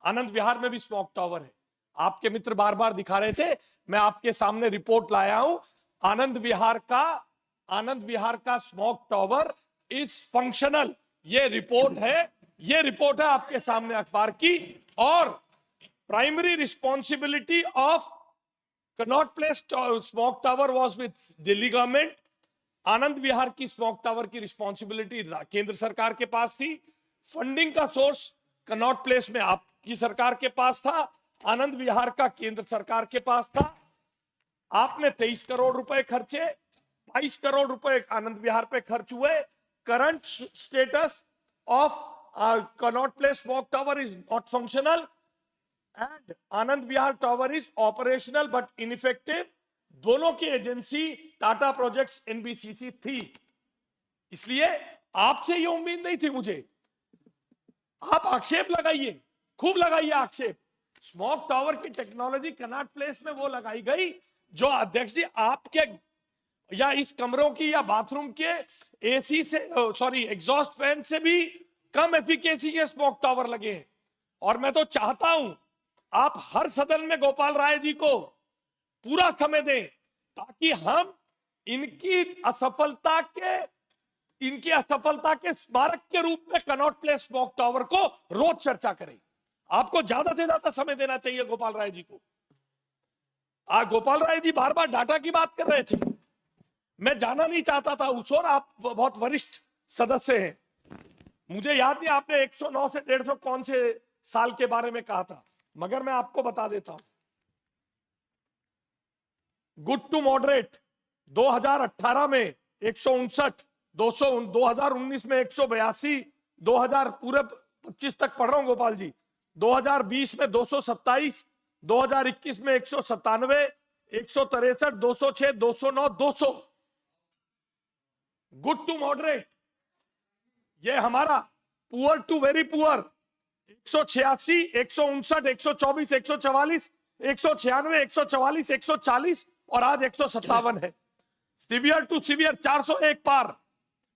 आनंद विहार में भी smoke tower है। आपके मित्र बार बार दिखा रहे थे, मैं आपके सामने रिपोर्ट लाया हूं। आनंद विहार का स्मोक टावर इज फंक्शनल। ये रिपोर्ट है आपके सामने अखबार की। और primary responsibility of Connaught Place smoke tower was with Delhi government. Anand Vihar की स्मोक टावर की रिस्पॉन्सिबिलिटी केंद्र सरकार के पास थी। फंडिंग का सोर्स कनॉट प्लेस में आपकी सरकार के पास था, आनंद विहार का केंद्र सरकार के पास था। आपने 23 करोड़ रुपए खर्चे, 22 करोड़ रुपए आनंद विहार पे खर्च हुए। Current status of Connaught Place smoke tower is not functional and Anand Vihar tower is operational but ineffective. दोनों की एजेंसी टाटा प्रोजेक्ट्स एनबीसीसी थी। इसलिए आपसे ये उम्मीद नहीं थी मुझे। आप आक्षेप लगाइए, खूब लगाइए आक्षेप। स्मोक टावर की टेक्नोलॉजी कनॉट प्लेस में वो लगाई गई जो अध्यक्ष जी आपके या इस कमरों की या बाथरूम के एसी से एग्जॉस्ट फैन से भी कम एफिकेसी के स्मोक टावर लगे हैं। और मैं तो चाहता हूं आप हर सदन में गोपाल राय जी को पूरा समय दें ताकि हम इनकी असफलता के स्मारक के रूप में कनॉट प्लेस स्मोक टावर को रोज चर्चा करें। आपको ज्यादा से ज्यादा समय देना चाहिए गोपाल राय जी को। गोपाल राय जी बार बार डाटा की बात कर रहे थे, मैं जाना नहीं चाहता था उस ओर। आप बहुत वरिष्ठ सदस्य हैं, मुझे याद नहीं आपने 109 से 150 कौन से साल के बारे में कहा था, मगर मैं आपको बता देता हूं। गुड टू मॉडरेट 2018 में 159, 2019 में 182, 2000 पूरे 25 तक पढ़ रहा हूं गोपाल जी, 2020 में 227, 2021 में 197, 163, 206, 209, 200। गुड टू मॉडरेट ये हमारा, पुअर टू वेरी पुअर 186, 159, 124, 144, 196, 144, 140 और आज 157 है। सीवियर टू सीवियर 401 पार,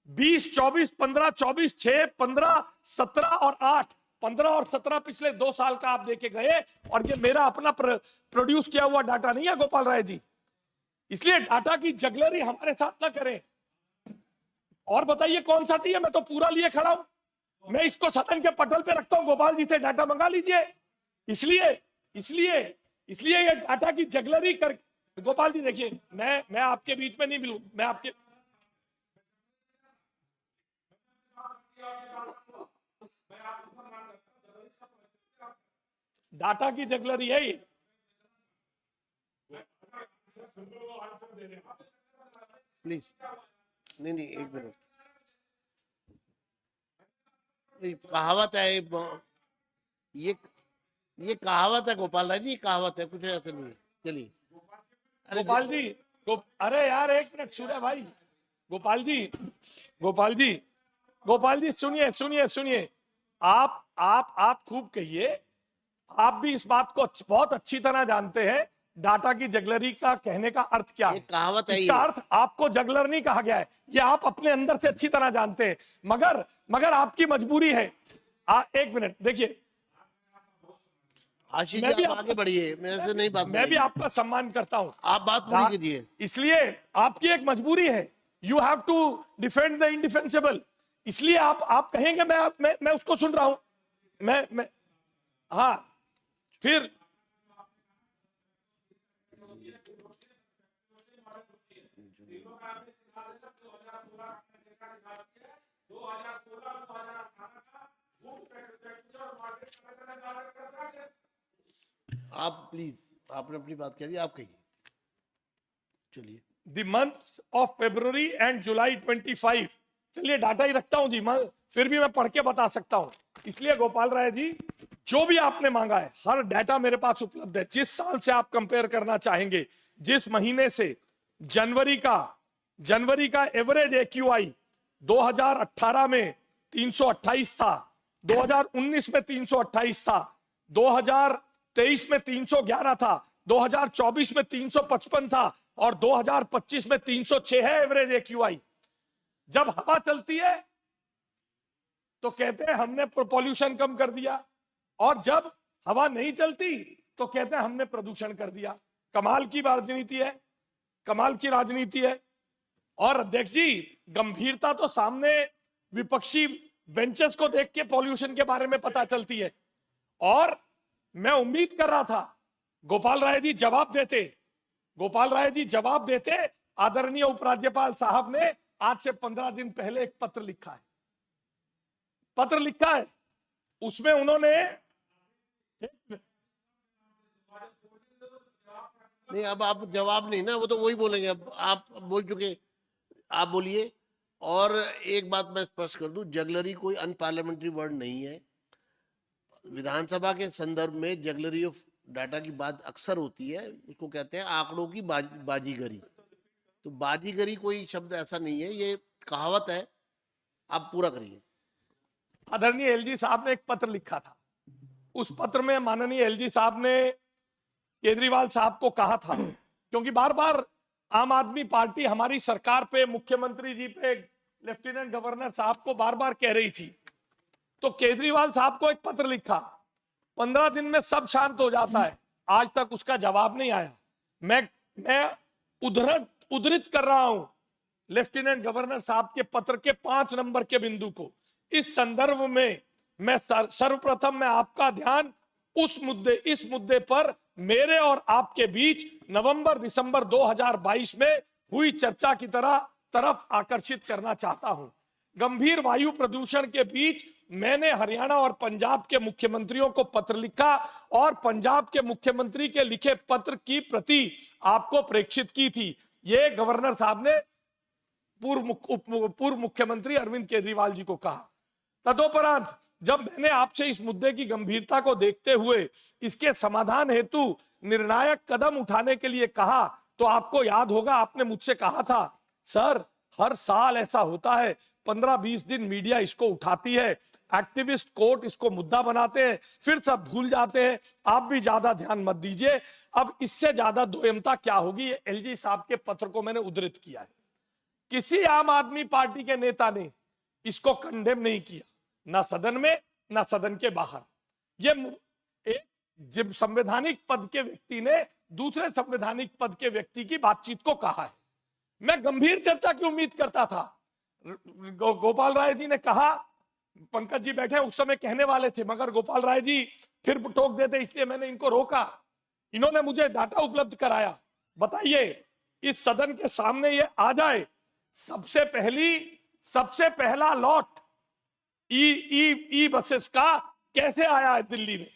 20, 24, 15, 24, 6, 15, 17 और 8, 15 और 17 पिछले 2 साल का आप देके गए। और ये मेरा अपना प्रोड्यूस किया हुआ डाटा नहीं है गोपाल राय जी, इसलिए डाटा की जगलरी हमारे साथ ना करें। और बताइए कौन सा चाहिए, मैं तो पूरा लिए खड़ा हूं। मैं इसको सदन के पटल पे रखता हूं, गोपाल जी से डाटा मंगा लीजिए। इसलिए ये डाटा की जगलरी कर। गोपाल जी देखिए, मैं आपके बीच में नहीं मिलूं, मैं आपके डाटा की जगलरी है ये। प्लीज नहीं एक मिनट, कहावत है ये कहावत है गोपाल राय जी, कहावत है, कुछ ऐसा नहीं है। चलिए गोपाल जी अरे यार एक मिनट सूर्य भाई, गोपाल जी सुनिए। आप खूब कहिए, आप भी इस बात को बहुत अच्छी तरह जानते हैं डाटा की जगलरी का कहने का अर्थ क्या है। कहावत है, इसका अर्थ आपको जगलर नहीं कहा गया है, ये आप अपने अंदर से अच्छी तरह जानते हैं। मगर आपकी मजबूरी है। एक मिनट देखिए, आशीष जी आप आगे बढ़िए, मेरे से नहीं बात। मैं भी आपका सम्मान करता हूं, आप बात पूरी कीजिए। इसलिए आपकी एक मजबूरी है, you have to defend the indefensible. इसलिए आप कहेंगे मैं उसको सुन रहा हूं, मैं हाँ फिर आप प्लीज, आपने अपनी बात कह दी, आप कहिए। चलिए, the month of February and July 25, चलिए डाटा ही रखता हूं जी, फिर भी मैं पढ़ के बता सकता हूं। इसलिए गोपाल राय जी जो भी आपने मांगा है हर डाटा मेरे पास उपलब्ध है। जिस साल से आप कंपेयर करना चाहेंगे, जिस महीने से, जनवरी का एवरेज एक्यूआई 2018 में 328 था, 2019 में 328 था, 2023 में 311 था, 2024 में 355 था और 2025 में 306 है एवरेज एक्यूआई। जब हवा चलती है तो कहते हैं हमने पॉल्यूशन कम कर दिया, और जब हवा नहीं चलती तो कहते हैं हमने प्रदूषण कर दिया। कमाल की राजनीति है, कमाल की राजनीति है। और अध्यक्ष जी, गंभीरता तो सामने विपक्षी बेंचेस को देख के पॉल्यूशन के बारे में पता चलती है। और मैं उम्मीद कर रहा था गोपाल राय जी जवाब देते, गोपाल राय जी जवाब देते। आदरणीय उपराज्यपाल साहब ने आज से 15 दिन पहले एक पत्र लिखा है, पत्र लिखा है, उसमें उन्होंने नहीं, अब आप जवाब नहीं ना, वो तो वही बोलेंगे। अब आप बोल चुके, आप बोलिए। और एक बात मैं स्पष्ट कर दूं, जगलरी कोई अनपार्लियामेंट्री वर्ड नहीं है। विधानसभा के संदर्भ में जगलरी ऑफ डाटा की बात अक्सर होती है, उसको कहते हैं आंकड़ों की बाजीगरी। तो बाजीगरी कोई शब्द ऐसा नहीं है, ये कहावत है। आप पूरा करिए। आदरणीय एलजी साहब ने एक पत्र लिखा था, उस पत्र में माननीय एलजी साहब ने केजरीवाल साहब को कहा था, क्योंकि बार बार आम आदमी पार्टी हमारी सरकार पे, मुख्यमंत्री जी पे, लेफ्टिनेंट गवर्नर साहब को बार बार कह रही थी, तो केजरीवाल साहब को एक पत्र लिखा। 15 दिन में सब शांत हो जाता है, आज तक उसका जवाब नहीं आया। मैं उद्धृत कर रहा हूं लेफ्टिनेंट गवर्नर साहब के पत्र के 5 नंबर के बिंदु को। इस संदर्भ में मैं सर्वप्रथम मैं आपका ध्यान इस मुद्दे पर मेरे और आपके बीच नवंबर दिसंबर 2022 में हुई चर्चा की तरफ आकर्षित करना चाहता हूं। गंभीर वायु प्रदूषण के बीच मैंने हरियाणा और पंजाब के मुख्यमंत्रियों को पत्र लिखा और पंजाब के मुख्यमंत्री के लिखे पत्र की आपको प्रेषित की थी। ये गवर्नर साहब ने पूर्व मुख्यमंत्री अरविंद केजरीवाल जी को कहा। तदोपरांत जब मैंने आपसे इस मुद्दे की गंभीरता को देखते हुए इसके समाधान हेतु निर्णायक कदम उठाने के लिए कहा, तो आपको याद होगा आपने मुझसे कहा था, सर हर साल ऐसा होता है, 15-20 दिन मीडिया इसको उठाती है, एक्टिविस्ट कोर्ट इसको मुद्दा बनाते हैं, फिर सब भूल जाते हैं, आप भी ज्यादा ध्यान मत दीजिए। अब इससे ज्यादा दोयमता क्या होगी। ये एलजी साहब के पत्र को मैंने उद्धृत किया है। किसी आम आदमी पार्टी के नेता ने इसको कंडेम नहीं किया, ना सदन में ना सदन के बाहर। ये एक जब संवैधानिक पद के व्यक्ति ने दूसरे संवैधानिक पद के व्यक्ति की बातचीत को कहा है। मैं गंभीर चर्चा की उम्मीद करता था। गोपाल राय जी ने कहा, पंकज जी बैठे उस समय कहने वाले थे, मगर गोपाल राय जी फिर टोक देते, इसलिए मैंने इनको रोका। इन्होंने मुझे डाटा उपलब्ध कराया। बताइए, इस सदन के सामने ये आ जाए, सबसे पहला लॉट ई बसेस का कैसे आया है दिल्ली में,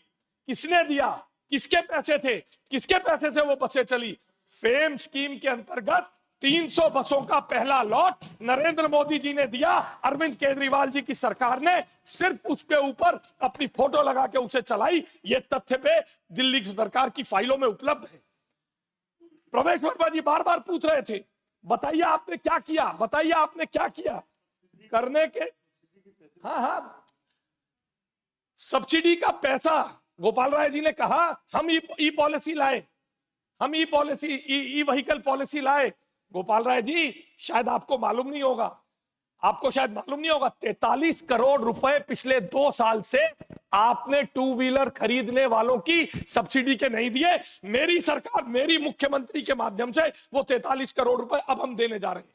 किसने दिया, किसके पैसे थे, किसके पैसे से वो बसें चली। फेम स्कीम के अंतर्गत 300 बसों का पहला लॉट नरेंद्र मोदी जी ने दिया। अरविंद केजरीवाल जी की सरकार ने सिर्फ उसके ऊपर अपनी फोटो लगा के उसे चलाई। ये तथ्य पे दिल्ली की सरकार की फाइलों में उपलब्ध है। प्रवेश वर्मा जी बार बार पूछ रहे थे, बताइए आपने क्या किया, बताइए आपने क्या किया। करने के हाँ, सब्सिडी का पैसा गोपाल राय जी ने कहा हम ई पॉलिसी लाए, हम ई व्हीकल पॉलिसी लाए। गोपाल राय जी शायद आपको मालूम नहीं होगा, 43 करोड़ रुपए पिछले 2 साल से आपने 2 व्हीलर खरीदने वालों की सब्सिडी के नहीं दिए। मेरी सरकार, मेरी मुख्यमंत्री के माध्यम से वो 43 करोड़ रुपए अब हम देने जा रहे हैं।